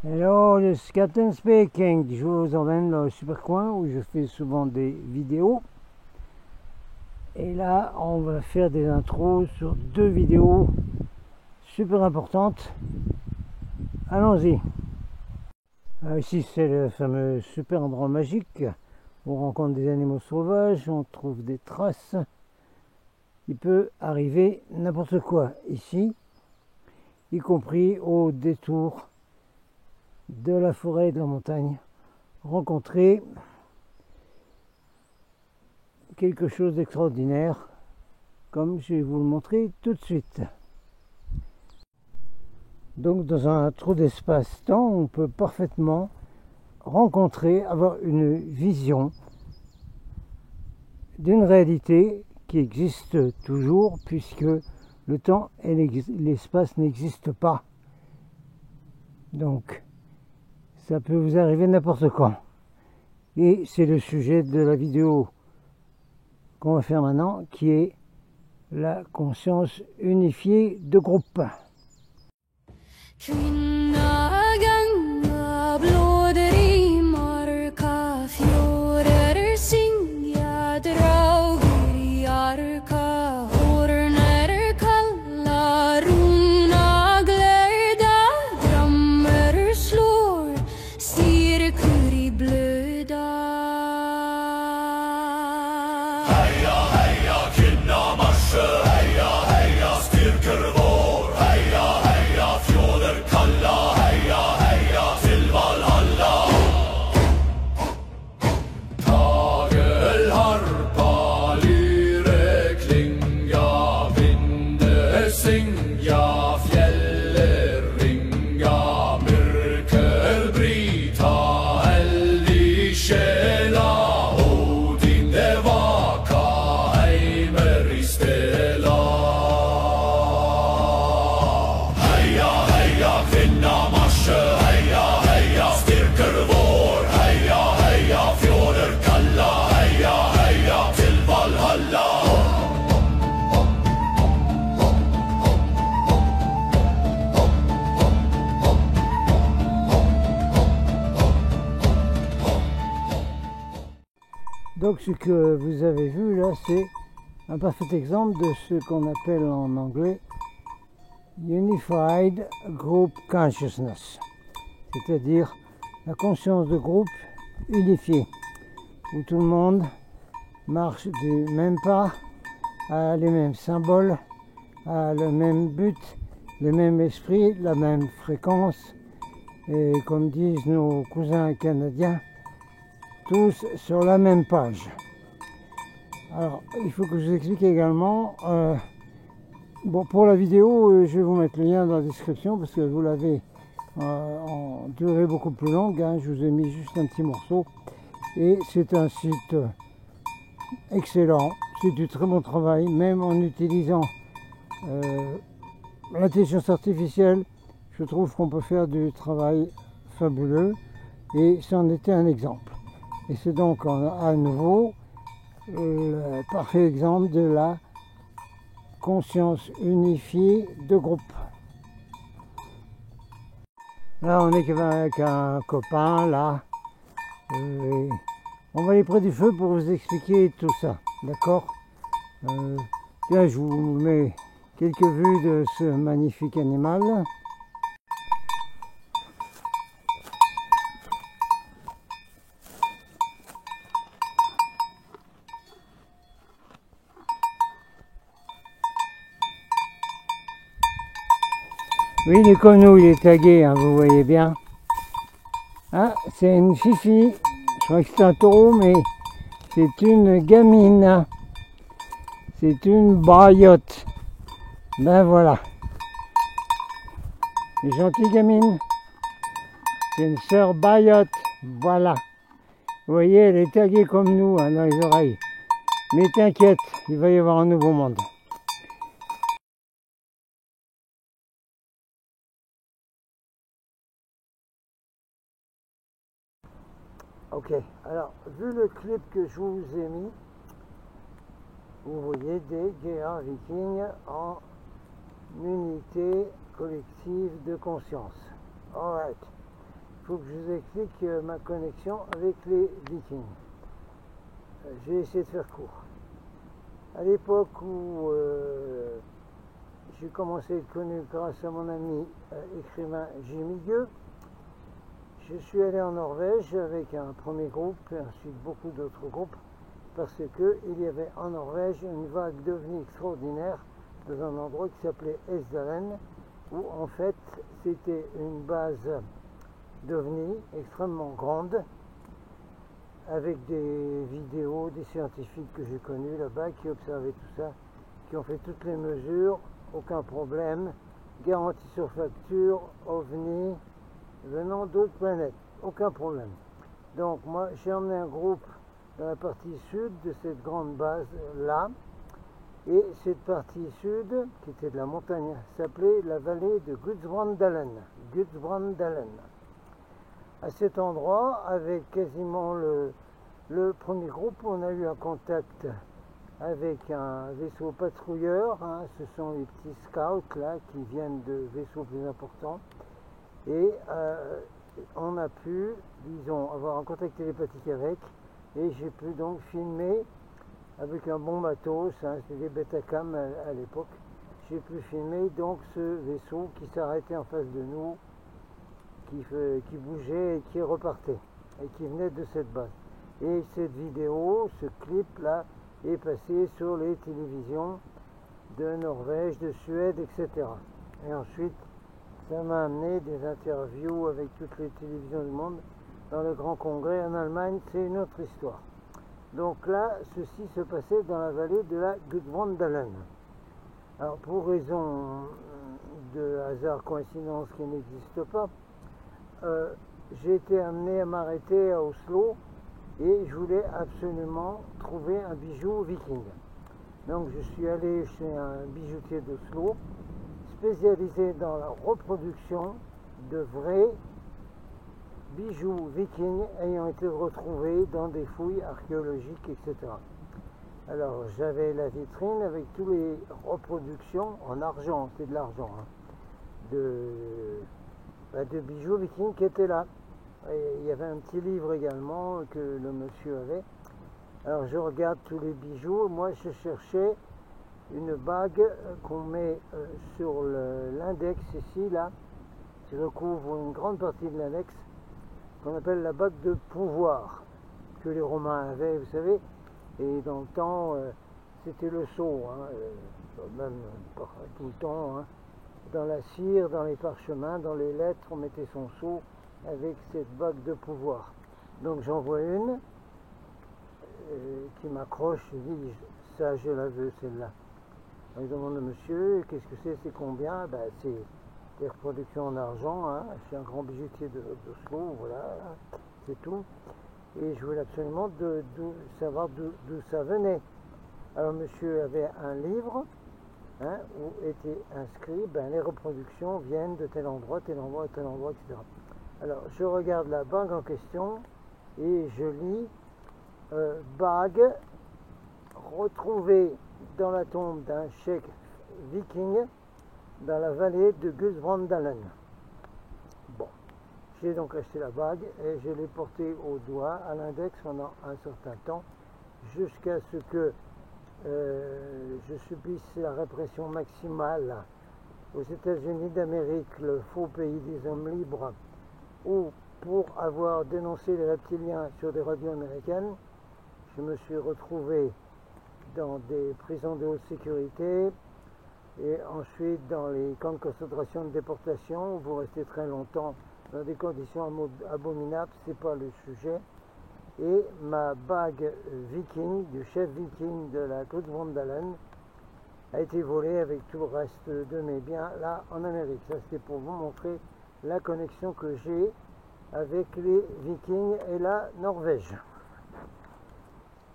Hello, this is Captain speaking. Je vous emmène dans le super coin où je fais souvent des vidéos. Et là, on va faire des intros sur deux vidéos super importantes. Allons-y. Ici, c'est le fameux super endroit magique. On rencontre des animaux sauvages, on trouve des traces. Il peut arriver n'importe quoi ici, y compris au détour de la forêt et de la montagne, rencontrer quelque chose d'extraordinaire, comme je vais vous le montrer tout de suite. Donc dans un trou d'espace-temps, on peut parfaitement rencontrer, avoir une vision d'une réalité qui existe toujours, puisque le temps et l'espace n'existent pas. Donc ça peut vous arriver n'importe quand. Et c'est le sujet de la vidéo qu'on va faire maintenant, qui est la conscience unifiée de groupe. Donc ce que vous avez vu là, c'est un parfait exemple de ce qu'on appelle en anglais Unified Group Consciousness, c'est-à-dire la conscience de groupe unifiée, où tout le monde marche du même pas, a les mêmes symboles, a le même but, le même esprit, la même fréquence, et comme disent nos cousins canadiens, tous sur la même page. Alors, il faut que je vous explique également, bon, pour la vidéo, je vais vous mettre le lien dans la description, parce que vous l'avez en durée beaucoup plus longue, hein, je vous ai mis juste un petit morceau, et c'est un site excellent, c'est du très bon travail, même en utilisant l'intelligence artificielle, je trouve qu'on peut faire du travail fabuleux, et c'en était un exemple. Et c'est donc à nouveau le parfait exemple de la conscience unifiée de groupe. Là, on est avec un copain, là. On va aller près du feu pour vous expliquer tout ça, d'accord? Là, je vous mets quelques vues de ce magnifique animal. Oui, il est comme nous, il est tagué, hein, vous voyez bien. Ah, c'est une fifi. Je crois que c'est un taureau, mais c'est une gamine. C'est une bayotte. Ben voilà. Une gentille gamine. C'est une sœur bayotte. Voilà. Vous voyez, elle est taguée comme nous, hein, dans les oreilles. Mais t'inquiète, il va y avoir un nouveau monde. Ok, alors vu le clip que je vous ai mis, vous voyez des guerriers vikings en unité collective de conscience. Alright. faut que je vous explique ma connexion avec les Vikings. Je vais essayer de faire court. À l'époque où j'ai commencé à être connu grâce à mon ami écrivain Jimmy Gueux, je suis allé en Norvège avec un premier groupe et ensuite beaucoup d'autres groupes parce qu'il y avait en Norvège une vague d'ovnis extraordinaire dans un endroit qui s'appelait Esdalen, où en fait c'était une base d'ovnis extrêmement grande avec des vidéos des scientifiques que j'ai connus là-bas qui observaient tout ça, qui ont fait toutes les mesures, aucun problème, garantie sur facture, ovnis venant d'autres planètes, aucun problème. Donc moi j'ai emmené un groupe dans la partie sud de cette grande base là, et cette partie sud, qui était de la montagne, s'appelait la vallée de Gudbrandsdalen. Gudbrandsdalen. À cet endroit, avec quasiment le premier groupe, on a eu un contact avec un vaisseau patrouilleur, hein, ce sont les petits scouts là qui viennent de vaisseaux plus importants, et on a pu, disons, avoir un contact télépathique avec, et j'ai pu donc filmer avec un bon matos, hein, c'était des Betacam à l'époque, j'ai pu filmer donc ce vaisseau qui s'arrêtait en face de nous, qui bougeait et qui repartait, et qui venait de cette base. Et cette vidéo, ce clip là, est passé sur les télévisions de Norvège, de Suède, etc. Et ensuite, ça m'a amené des interviews avec toutes les télévisions du monde dans le grand congrès en Allemagne, c'est une autre histoire. Donc là, ceci se passait dans la vallée de la Gudbrandsdalen. Alors pour raison de hasard, coïncidence qui n'existe pas, j'ai été amené à m'arrêter à Oslo et je voulais absolument trouver un bijou viking. Donc je suis allé chez un bijoutier d'Oslo spécialisé dans la reproduction de vrais bijoux vikings ayant été retrouvés dans des fouilles archéologiques, etc. Alors j'avais la vitrine avec toutes les reproductions en argent, c'est de l'argent, hein, de bijoux vikings qui étaient là. Et il y avait un petit livre également que le monsieur avait. Alors je regarde tous les bijoux, moi je cherchais une bague qu'on met sur l'index ici, là, qui recouvre une grande partie de l'index, qu'on appelle la bague de pouvoir, que les Romains avaient, vous savez, et dans le temps, c'était le sceau, hein, même pas tout le temps, hein, dans la cire, dans les parchemins, dans les lettres, on mettait son sceau avec cette bague de pouvoir. Donc j'en vois une qui m'accroche, je dis, ça je la veux, celle-là. Je demande au monsieur, qu'est-ce que c'est combien? Ben, c'est des reproductions en argent, hein, chez un grand bijoutier d'Oslo, voilà, c'est tout. Et je voulais absolument savoir d'où ça venait. Alors monsieur avait un livre, hein, où était inscrit, ben, les reproductions viennent de tel endroit, tel endroit, tel endroit, etc. Alors je regarde la bague en question et je lis bague retrouvée dans la tombe d'un cheikh viking dans la vallée de Gudbrandsdalen. Bon, j'ai donc acheté la bague et je l'ai portée au doigt, à l'index pendant un certain temps, jusqu'à ce que je subisse la répression maximale aux États-Unis d'Amérique, le faux pays des hommes libres, où pour avoir dénoncé les reptiliens sur des radios américaines, je me suis retrouvé dans des prisons de haute sécurité et ensuite dans les camps de concentration de déportation où vous restez très longtemps dans des conditions abominables, c'est pas le sujet. Et ma bague viking, du chef viking de la Gudbrandsdalen, a été volée avec tout le reste de mes biens là en Amérique. Ça c'était pour vous montrer la connexion que j'ai avec les Vikings et la Norvège.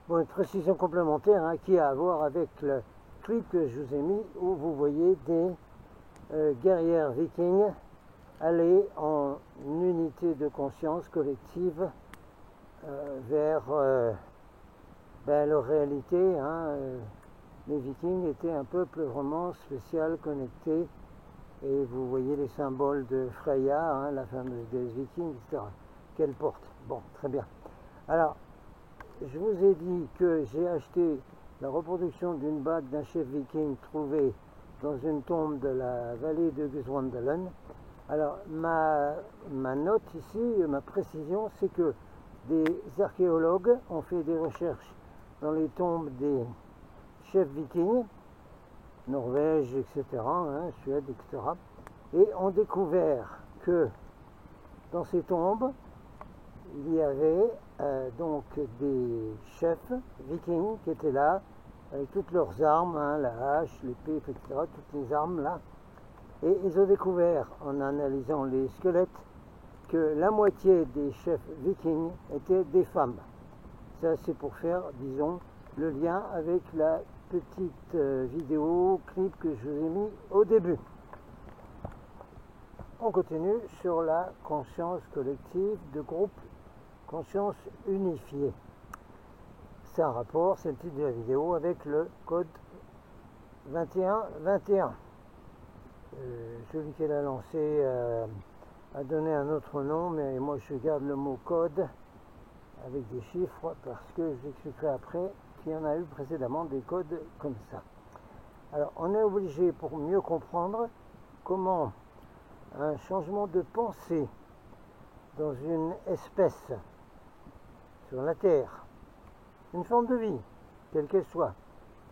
Bon, une précision complémentaire, hein, qui a à voir avec le clip que je vous ai mis où vous voyez des guerrières vikings aller en unité de conscience collective vers leur réalité. Hein, les Vikings étaient un peuple vraiment spécial, connecté Et vous voyez les symboles de Freya, hein, la fameuse déesse viking, etc. qu'elle porte. Bon, très bien. Alors, je vous ai dit que j'ai acheté la reproduction d'une bague d'un chef viking trouvé dans une tombe de la vallée de Gudrondalen. Alors, ma note ici, ma précision, c'est que des archéologues ont fait des recherches dans les tombes des chefs vikings, Norvège, etc., hein, Suède, etc., et ont découvert que dans ces tombes, il y avait donc des chefs vikings qui étaient là, avec toutes leurs armes, hein, la hache, l'épée, etc., toutes les armes là. Et ils ont découvert, en analysant les squelettes, que la moitié des chefs vikings étaient des femmes. Ça, c'est pour faire, disons, le lien avec la petite vidéo, clip que je vous ai mis au début. On continue sur la conscience collective de groupe, conscience unifiée. C'est un rapport, c'est le titre de la vidéo, avec le code 2121. Celui qu'elle a lancé a donné un autre nom, mais moi je garde le mot code avec des chiffres parce que j'expliquerai après qu'il y en a eu précédemment des codes comme ça. Alors on est obligé, pour mieux comprendre comment un changement de pensée dans une espèce sur la Terre, une forme de vie, quelle qu'elle soit,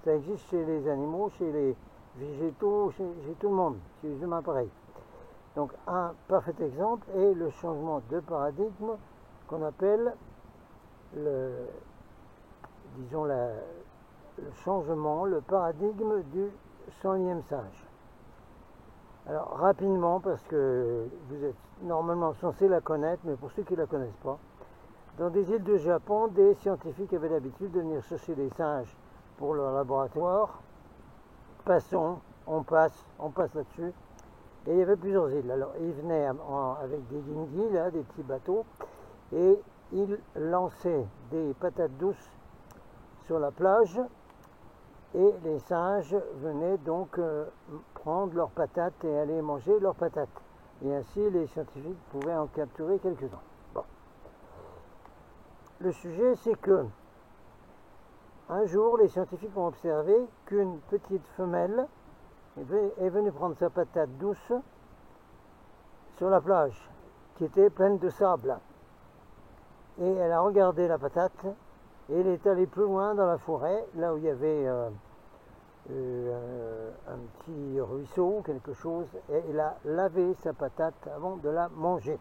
ça existe chez les animaux, chez les végétaux, chez tout le monde, chez les humains pareil. Donc un parfait exemple est le changement de paradigme qu'on appelle le changement, le paradigme du 100e singe. Alors rapidement, parce que vous êtes normalement censé la connaître, mais pour ceux qui ne la connaissent pas, dans des îles de Japon, des scientifiques avaient l'habitude de venir chercher des singes pour leur laboratoire. Passons, on passe là-dessus. Et il y avait plusieurs îles. Alors ils venaient avec des dinghies, là, des petits bateaux, et ils lançaient des patates douces sur la plage, et les singes venaient donc prendre leurs patates et aller manger leurs patates. Et ainsi les scientifiques pouvaient en capturer quelques-uns. Bon. Le sujet, c'est que un jour, les scientifiques ont observé qu'une petite femelle est venue prendre sa patate douce sur la plage, qui était pleine de sable. Et elle a regardé la patate, et elle est allée plus loin dans la forêt, là où il y avait un petit ruisseau ou quelque chose, et elle a lavé sa patate avant de la manger.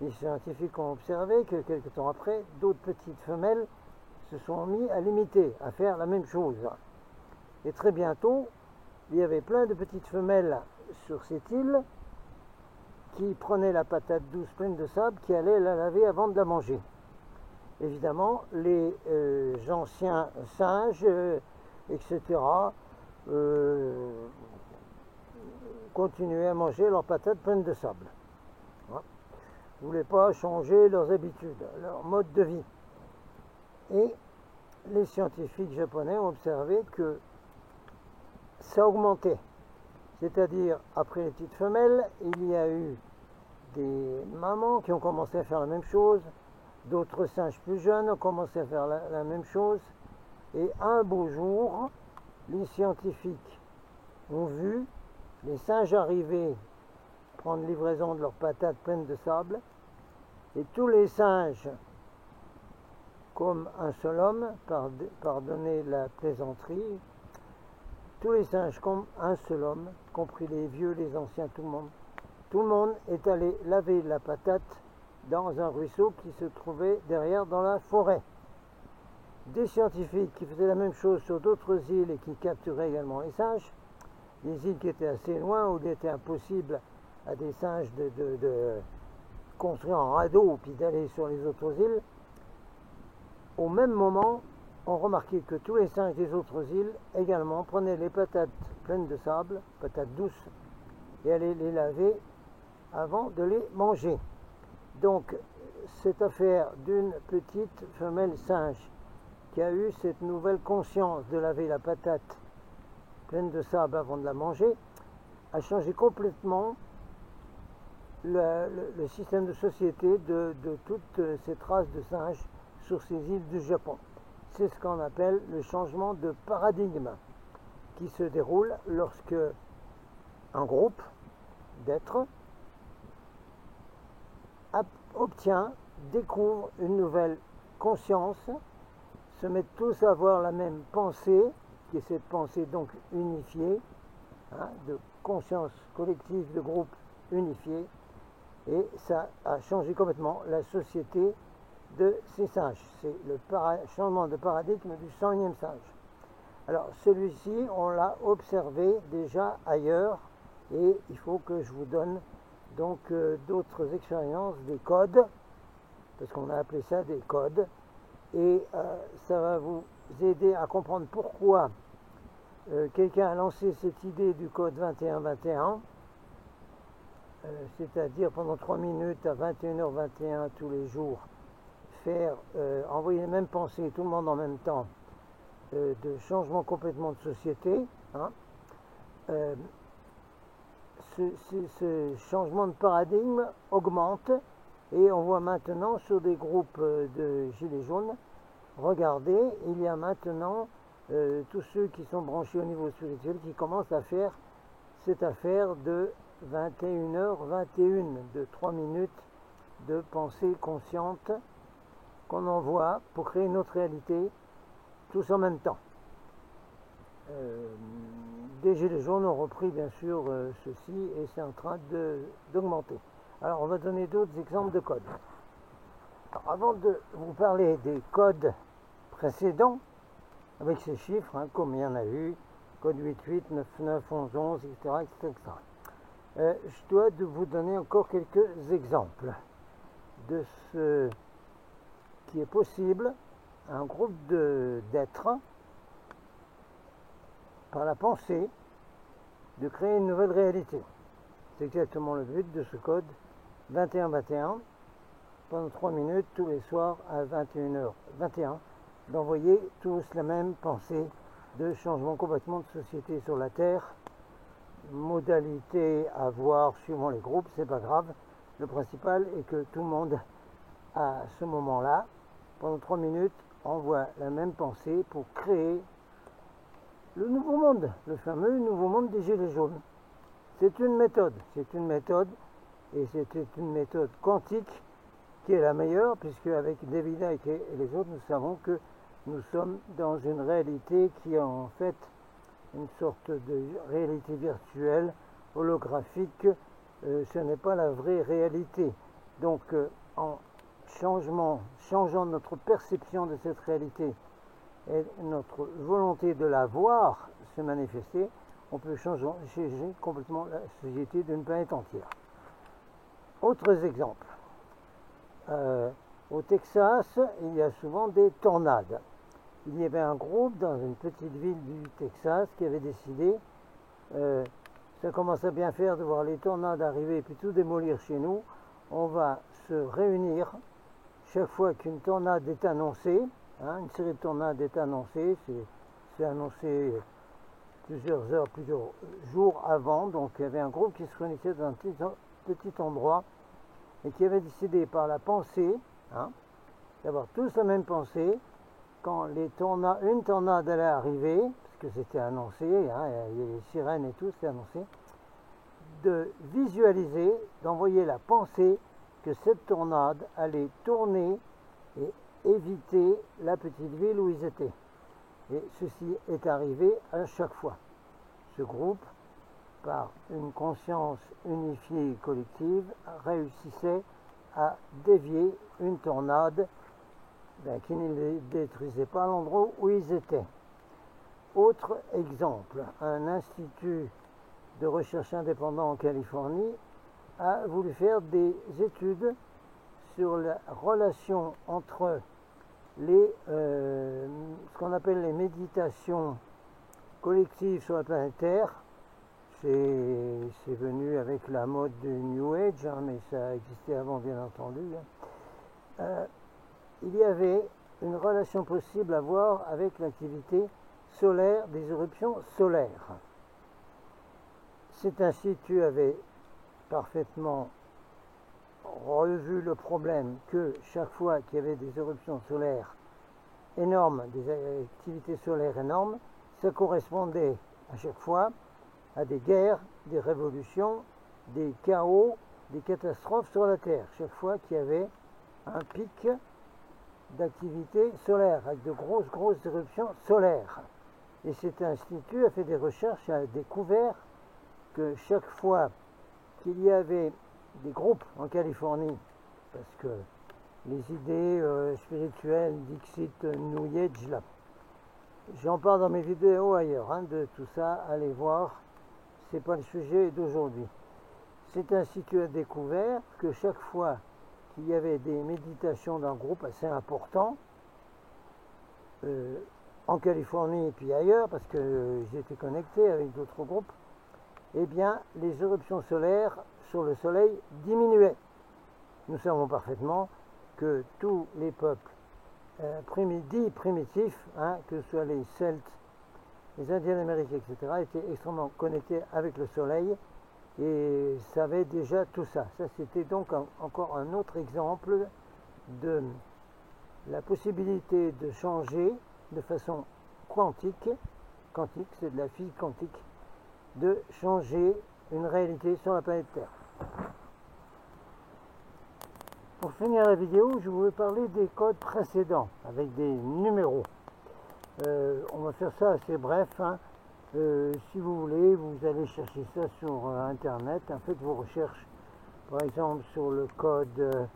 Les scientifiques ont observé que quelque temps après, d'autres petites femelles se sont mis à l'imiter, à faire la même chose. Et très bientôt, il y avait plein de petites femelles sur cette île qui prenaient la patate douce pleine de sable, qui allaient la laver avant de la manger. Évidemment, les anciens singes, etc., continuaient à manger leurs patates pleines de sable. Voilà. Ils ne voulaient pas changer leurs habitudes, leur mode de vie. Et les scientifiques japonais ont observé que ça augmentait. C'est-à-dire, après les petites femelles, il y a eu des mamans qui ont commencé à faire la même chose, d'autres singes plus jeunes ont commencé à faire la même chose, et un beau jour, les scientifiques ont vu les singes arriver prendre livraison de leurs patates pleines de sable, et tous les singes, comme un seul homme, pardonnez la plaisanterie, tous les singes comme un seul homme, compris les vieux, les anciens, tout le monde est allé laver la patate dans un ruisseau qui se trouvait derrière dans la forêt. Des scientifiques qui faisaient la même chose sur d'autres îles et qui capturaient également les singes, des îles qui étaient assez loin, où il était impossible à des singes de construire un radeau puis d'aller sur les autres îles, au même moment, ont remarqué que tous les singes des autres îles également prenaient les patates pleines de sable, patates douces, et allaient les laver avant de les manger. Donc, cette affaire d'une petite femelle singe qui a eu cette nouvelle conscience de laver la patate pleine de sable avant de la manger a changé complètement le système de société de toutes ces traces de singes sur ces îles du Japon. C'est ce qu'on appelle le changement de paradigme qui se déroule lorsque un groupe d'êtres obtient, découvre une nouvelle conscience, se mettent tous à avoir la même pensée, qui est cette pensée donc unifiée, de conscience collective, de groupe unifié, et ça a changé complètement la société de ces singes. C'est le changement de paradigme du 101e singe. Alors celui-ci, on l'a observé déjà ailleurs, et il faut que je vous donne donc d'autres expériences, des codes, parce qu'on a appelé ça des codes, et ça va vous aider à comprendre pourquoi quelqu'un a lancé cette idée du code 21-21, c'est-à-dire pendant 3 minutes à 21h21 tous les jours, faire envoyer les mêmes pensées, tout le monde en même temps, de changement complètement de société. Ce changement de paradigme augmente et on voit maintenant sur des groupes de gilets jaunes, regardez, il y a maintenant tous ceux qui sont branchés au niveau spirituel qui commencent à faire cette affaire de 21h21, de 3 minutes de pensée consciente qu'on envoie pour créer une autre réalité, tous en même temps. Des gilets jaunes ont repris bien sûr ceci et c'est en train d'augmenter. Alors on va donner d'autres exemples de codes. Alors, avant de vous parler des codes précédents, avec ces chiffres, comme il y en a eu, code 88, 99, 11, 11, etc. etc. Je dois vous donner encore quelques exemples de ce qui est possible à un groupe d'êtres, par la pensée, de créer une nouvelle réalité. C'est exactement le but de ce code 21-21, pendant 3 minutes tous les soirs à 21h21, d'envoyer tous la même pensée de changement complètement de société sur la Terre. Modalité à voir suivant les groupes, c'est pas grave. Le principal est que tout le monde, à ce moment-là, pendant 3 minutes, envoie la même pensée pour créer le nouveau monde, le fameux nouveau monde des gilets jaunes. C'est une méthode et c'est une méthode quantique qui est la meilleure, puisque avec David Icke et les autres, nous savons que nous sommes dans une réalité qui est en fait une sorte de réalité virtuelle, holographique. Ce n'est pas la vraie réalité. Donc en changeant notre perception de cette réalité et notre volonté de la voir se manifester, on peut changer complètement la société d'une planète entière. Autres exemples. Au Texas, il y a souvent des tornades. Il y avait un groupe dans une petite ville du Texas qui avait décidé, ça commence à bien faire de voir les tornades arriver et puis tout démolir chez nous, on va se réunir chaque fois qu'une tornade est annoncée. Une série de tornades est annoncée, c'est annoncé plusieurs heures, plusieurs jours avant. Donc il y avait un groupe qui se réunissait dans un petit endroit et qui avait décidé par la pensée, d'avoir tous la même pensée, quand une tornade allait arriver, parce que c'était annoncé, il y a les sirènes et tout, c'était annoncé, de visualiser, d'envoyer la pensée que cette tornade allait tourner et éviter la petite ville où ils étaient. Et ceci est arrivé à chaque fois. Ce groupe, par une conscience unifiée et collective, réussissait à dévier une tornade qui ne les détruisait pas à l'endroit où ils étaient. Autre exemple, un institut de recherche indépendant en Californie a voulu faire des études sur la relation entre ce qu'on appelle les méditations collectives sur la planète Terre. C'est venu avec la mode du New Age, mais ça existait avant bien entendu. Il y avait une relation possible à voir avec l'activité solaire, des éruptions solaires. Cet institut avait parfaitement revu le problème que chaque fois qu'il y avait des éruptions solaires énormes, des activités solaires énormes, ça correspondait à chaque fois à des guerres, des révolutions, des chaos, des catastrophes sur la Terre. Chaque fois qu'il y avait un pic d'activité solaire, avec de grosses éruptions solaires. Et cet institut a fait des recherches et a découvert que chaque fois qu'il y avait des groupes en Californie, parce que les idées spirituelles Dixit New Age, là, j'en parle dans mes vidéos ailleurs, hein, de tout ça, allez voir, c'est pas le sujet d'aujourd'hui. Cet institut a découvert que chaque fois qu'il y avait des méditations d'un groupe assez important, en Californie et puis ailleurs, parce que j'étais connecté avec d'autres groupes, eh bien, les éruptions solaires sur le soleil diminuaient. Nous savons parfaitement que tous les peuples dits primitifs, hein, que ce soit les Celtes, les Indiens d'Amérique, etc., étaient extrêmement connectés avec le soleil et savaient déjà tout ça. Ça, c'était donc encore un autre exemple de la possibilité de changer de façon quantique, c'est de la physique quantique, de changer une réalité sur la planète Terre. Pour finir la vidéo, je voulais parler des codes précédents avec des numéros. On va faire ça assez bref, hein. Si vous voulez, vous allez chercher ça sur internet, faites vos recherches, par exemple sur le code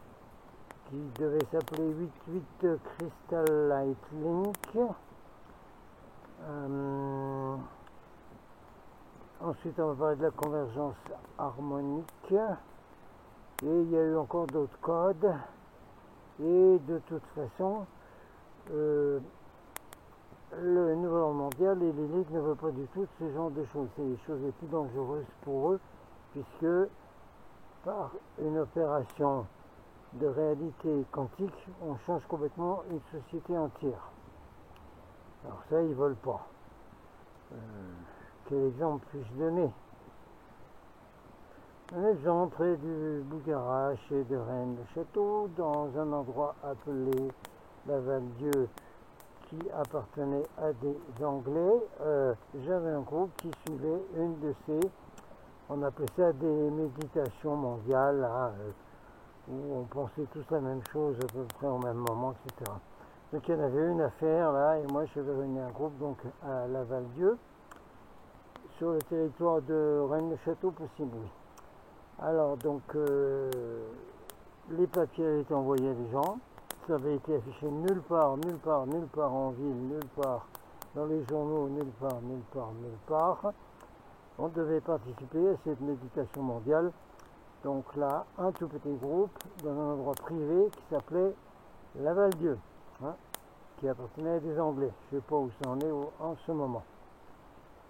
qui devait s'appeler 88 Crystal Light Link. Ensuite, on va parler de la convergence harmonique. Et il y a eu encore d'autres codes. Et de toute façon, le nouvel ordre mondial et l'élite ne veulent pas du tout ce genre de choses. C'est les choses les plus dangereuses pour eux, puisque par une opération de réalité quantique, on change complètement une société entière. Alors ça, ils ne veulent pas. Quel exemple puis-je donner? Un exemple près du Bougarache et de Rennes-le-Château, dans un endroit appelé la Val-Dieu, qui appartenait à des Anglais. J'avais un groupe qui suivait une de ces, on appelait ça des méditations mondiales, hein, où on pensait tous la même chose à peu près au même moment, etc. Donc il y en avait une à faire là, et moi je vais réunir un groupe donc à la Val-Dieu, sur le territoire de Rennes-le-Château possible, oui. Alors donc les papiers avaient été envoyés à des gens, ça avait été affiché nulle part en ville, nulle part dans les journaux, nulle part. On devait participer à cette méditation mondiale. Donc là, un tout petit groupe dans un endroit privé qui s'appelait la Val-Dieu, hein, qui appartenait à des Anglais. Je ne sais pas où ça en est en ce moment.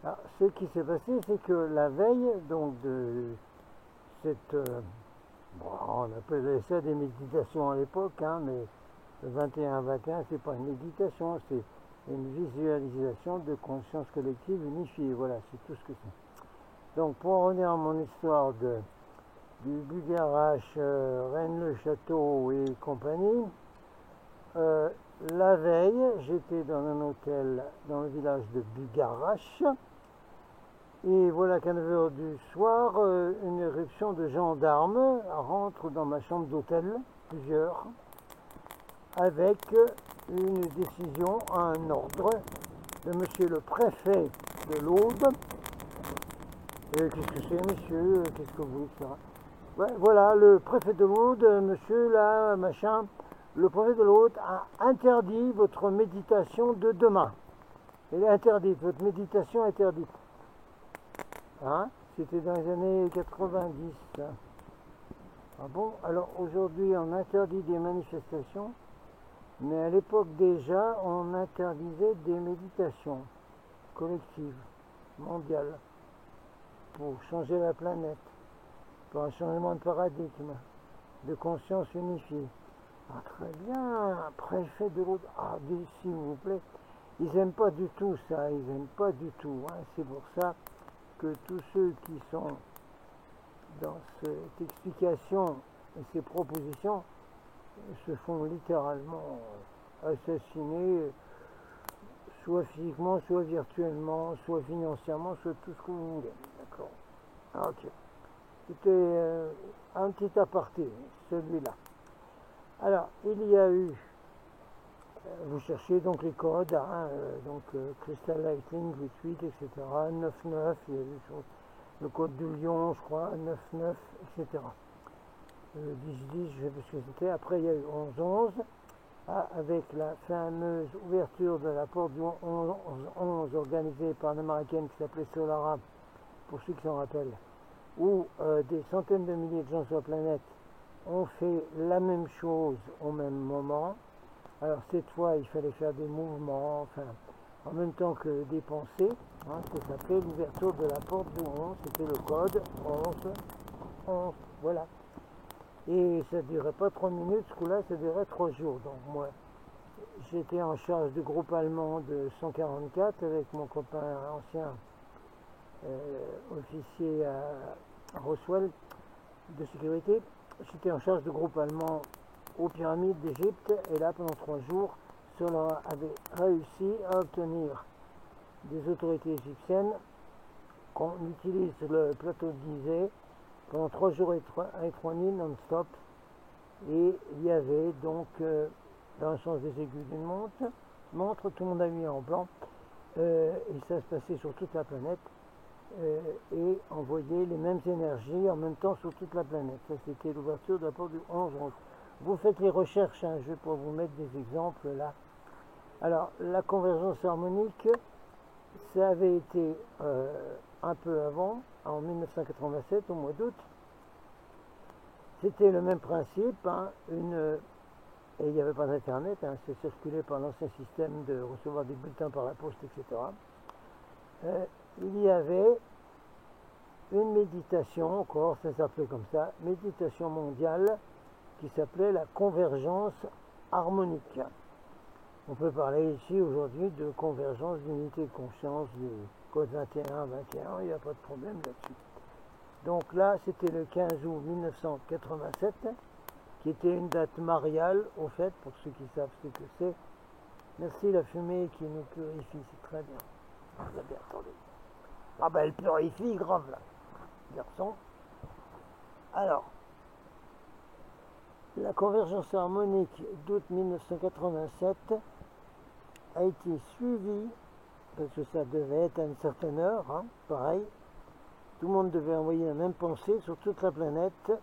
Alors, ce qui s'est passé, c'est que la veille donc de cette, on appelait ça des méditations à l'époque, hein, mais le 21-21, c'est pas une méditation, c'est une visualisation de conscience collective unifiée. Voilà, c'est tout ce que c'est. Donc, pour en revenir à mon histoire du Bugarache, Rennes-le-Château et compagnie, la veille, j'étais dans un hôtel dans le village de Bugarache, et voilà qu'à 9h du soir, une éruption de gendarmes rentre dans ma chambre d'hôtel, plusieurs, avec une décision, un ordre de monsieur le préfet de l'Aude. Qu'est-ce que c'est, monsieur? Qu'est-ce que vous voulez, etc. Ouais, voilà, le préfet de l'Aude, monsieur là, machin, le préfet de l'Aude a interdit votre méditation de demain. Elle est interdite, votre méditation est interdite. Hein? C'était dans les années 90. Hein. Ah bon? Alors aujourd'hui, on interdit des manifestations, mais à l'époque déjà, on interdisait des méditations collectives, mondiales, pour changer la planète, pour un changement de paradigme, de conscience unifiée. Ah, très bien, préfet de l'autre, ah, s'il vous plaît, ils n'aiment pas du tout ça, ils n'aiment pas du tout, hein. C'est pour ça que tous ceux qui sont dans cette explication et ces propositions se font littéralement assassiner, soit physiquement, soit virtuellement, soit financièrement, soit tout ce que vous voulez. D'accord. Ok. C'était un petit aparté, celui-là. Alors, il y a eu, vous cherchez donc les codes, hein, Crystal Lightning 88, etc., 99, il y a eu le code de Lyon, je crois, 99, etc. 10-10, je ne sais plus ce que c'était. Après, il y a eu 11-11, avec la fameuse ouverture de la porte du 11-11 organisée par une américaine qui s'appelait Solara, pour ceux qui s'en rappellent, où des centaines de milliers de gens sur la planète ont fait la même chose au même moment. Alors cette fois, il fallait faire des mouvements, enfin, en même temps que des pensées. Hein, ça s'appelait l'ouverture de la porte du 11, c'était le code 11, voilà. Et ça ne durait pas 3 minutes, ce coup-là, ça durait 3 jours. Donc moi, j'étais en charge du groupe allemand de 144 avec mon copain ancien officier à Roswell de sécurité. J'étais en charge du groupe allemand aux pyramides d'Égypte, et là pendant 3 jours, cela avait réussi à obtenir des autorités égyptiennes qu'on utilise le plateau de Gizeh pendant 3 jours et 3 nuits non-stop, et il y avait donc dans le sens des aiguilles d'une montre, tout le monde a mis en blanc, et ça se passait sur toute la planète, et envoyait les mêmes énergies en même temps sur toute la planète. Ça, c'était l'ouverture de la porte du 11-11. Vous faites les recherches, hein, je vais pas vous mettre des exemples là. Alors, la convergence harmonique, ça avait été un peu avant, en 1987, au mois d'août. C'était le même principe, hein, et il n'y avait pas d'internet, hein, c'est circulé par l'ancien système de recevoir des bulletins par la poste, etc. Il y avait une méditation, encore, ça s'appelait comme ça, méditation mondiale, qui s'appelait la convergence harmonique. On peut parler ici aujourd'hui de convergence d'unité de conscience du code 21-21, il n'y a pas de problème là-dessus. Donc là, c'était le 15 août 1987, qui était une date mariale, au fait, pour ceux qui savent ce que c'est. Merci la fumée qui nous purifie, c'est très bien. Vous avez entendu. Ah ben elle purifie, grave là, garçon. Alors, la convergence harmonique d'août 1987 a été suivie, parce que ça devait être à une certaine heure, hein, pareil, tout le monde devait envoyer la même pensée sur toute la planète.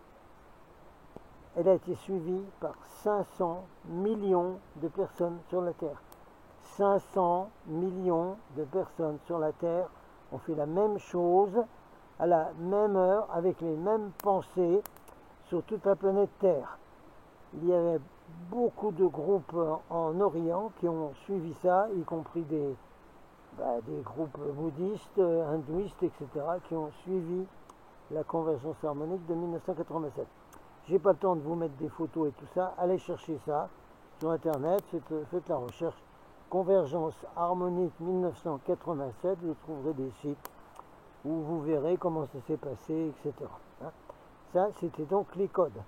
Elle a été suivie par 500 millions de personnes sur la Terre. 500 millions de personnes sur la Terre ont fait la même chose à la même heure avec les mêmes pensées sur toute la planète Terre. Il y avait beaucoup de groupes en Orient qui ont suivi ça, y compris des groupes bouddhistes, hindouistes, etc., qui ont suivi la convergence harmonique de 1987. J'ai pas le temps de vous mettre des photos et tout ça, allez chercher ça sur internet, faites la recherche convergence harmonique 1987, vous trouverez des sites où vous verrez comment ça s'est passé, etc. Ça, c'était donc les codes.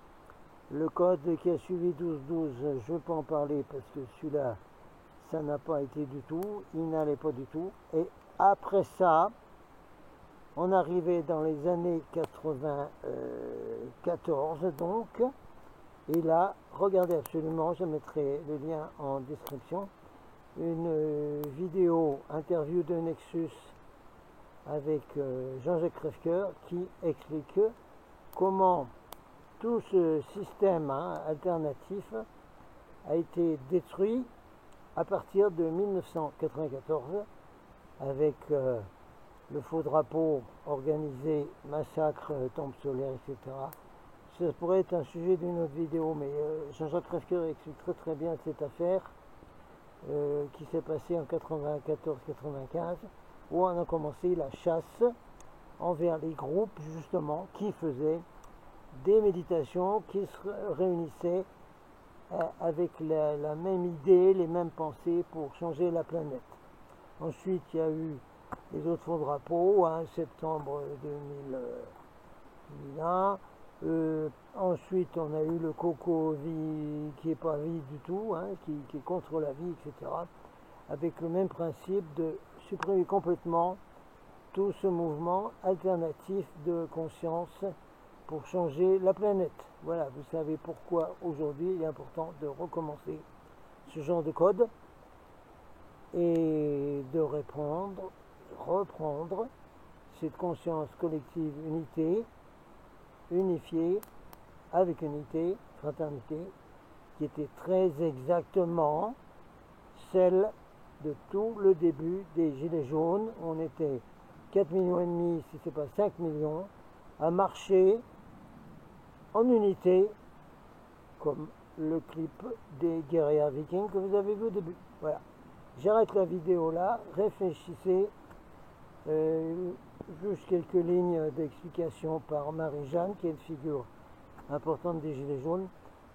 Le code qui a suivi 12-12, je ne vais pas en parler parce que celui-là, ça n'a pas été du tout, il n'allait pas du tout. Et après ça, on arrivait dans les années 94 donc, et là, regardez absolument, je mettrai le lien en description, une vidéo interview de Nexus avec Jean-Jacques Crèvecoeur qui explique comment tout ce système alternatif a été détruit à partir de 1994 avec le faux drapeau organisé, massacre, temple solaire, etc. Ça pourrait être un sujet d'une autre vidéo, mais Jean-Jacques Crèvecoeur explique très très bien cette affaire qui s'est passée en 94-95, où on a commencé la chasse envers les groupes justement qui faisaient des méditations, qui se réunissaient avec la même idée, les mêmes pensées pour changer la planète. Ensuite, il y a eu les autres font drapeau, hein, septembre 2001. Ensuite, on a eu le coco qui n'est pas vie du tout, hein, qui est contre la vie, etc. Avec le même principe de supprimer complètement tout ce mouvement alternatif de conscience pour changer la planète. Voilà, vous savez pourquoi aujourd'hui il est important de recommencer ce genre de code et de reprendre cette conscience collective unifiée, avec unité, fraternité, qui était très exactement celle de tout le début des Gilets jaunes. On était 4,5 millions, si ce n'est pas 5 millions, à marcher en unité, comme le clip des guerriers vikings que vous avez vu au début. Voilà. J'arrête la vidéo là, réfléchissez. Juste quelques lignes d'explication par Marie-Jeanne, qui est une figure importante des Gilets jaunes,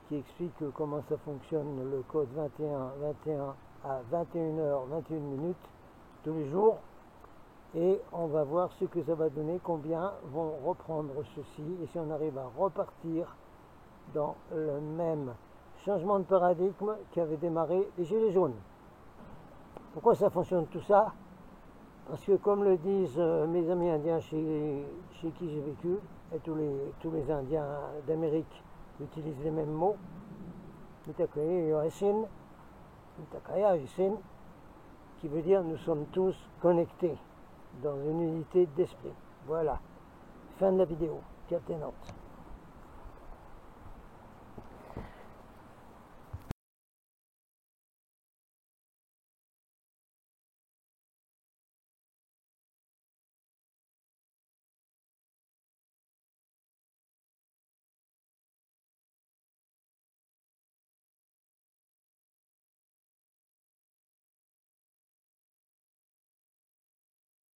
qui explique comment ça fonctionne, le code 21 à 21h21 tous les jours. Et on va voir ce que ça va donner, combien vont reprendre ceci, et si on arrive à repartir dans le même changement de paradigme qui avait démarré les Gilets jaunes. Pourquoi ça fonctionne tout ça? Parce que comme le disent mes amis indiens chez qui j'ai vécu, et tous les Indiens d'Amérique utilisent les mêmes mots, qui veut dire nous sommes tous connectés dans une unité d'esprit. Voilà, fin de la vidéo, Captain Out.